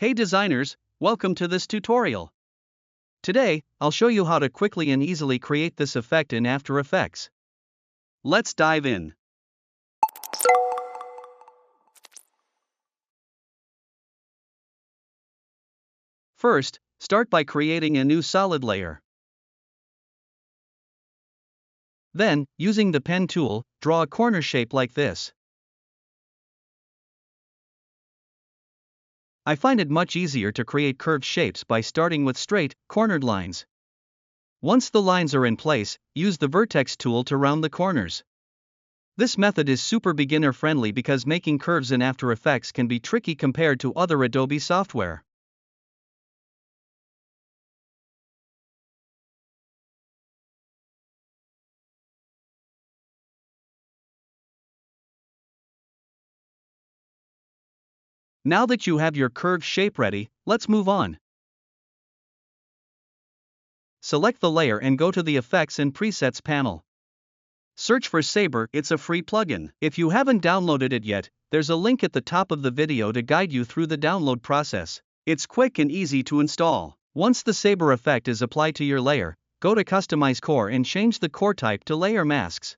Hey designers, welcome to this tutorial. Today, I'll show you how to quickly and easily create this effect in After Effects. Let's dive in. First, start by creating a new solid layer. Then, using the pen tool, draw a corner shape like this. I find it much easier to create curved shapes by starting with straight, cornered lines. Once the lines are in place, use the vertex tool to round the corners. This method is super beginner friendly because making curves in After Effects can be tricky compared to other Adobe software. Now that you have your curved shape ready, let's move on. Select the layer and go to the Effects and Presets panel. Search for Saber, it's a free plugin. If you haven't downloaded it yet, there's a link at the top of the video to guide you through the download process. It's quick and easy to install. Once the Saber effect is applied to your layer, go to Customize Core and change the core type to Layer Masks.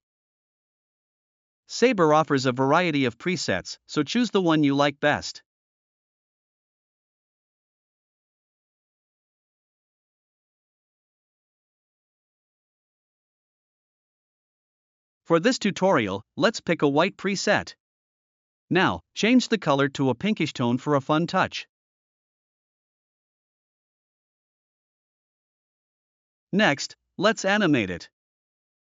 Saber offers a variety of presets, so choose the one you like best. For this tutorial, let's pick a white preset. Now, change the color to a pinkish tone for a fun touch. Next, let's animate it.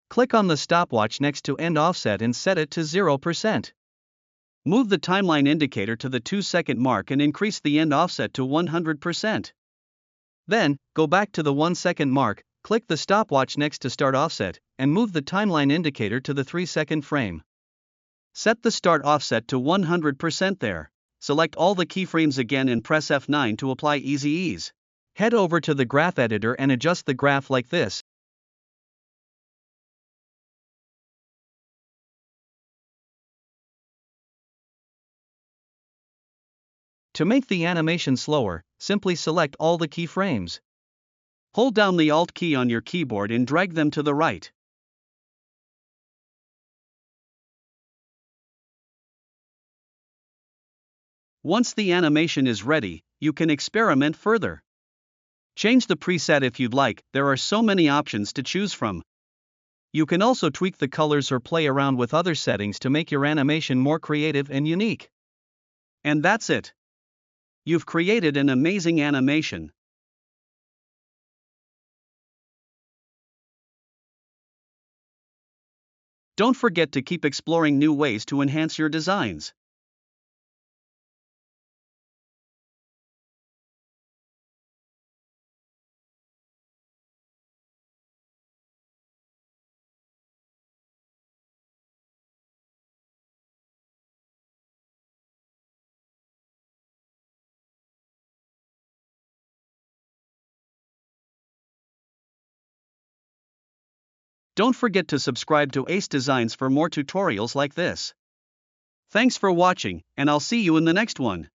Click on the stopwatch next to End Offset and set it to 0%. Move the timeline indicator to the 2-second mark and increase the end offset to 100%. Then, go back to the 1-second mark, click the stopwatch next to Start Offset, and move the timeline indicator to the 3-second frame. Set the start offset to 100% there. Select all the keyframes again and press F9 to apply Easy Ease. Head over to the graph editor and adjust the graph like this. To make the animation slower, simply select all the keyframes. Hold down the Alt key on your keyboard and drag them to the right. Once the animation is ready, you can experiment further. Change the preset if you'd like, there are so many options to choose from. You can also tweak the colors or play around with other settings to make your animation more creative and unique. And that's it. You've created an amazing animation. Don't forget to keep exploring new ways to enhance your designs. Don't forget to subscribe to Ace Designs for more tutorials like this. Thanks for watching, and I'll see you in the next one.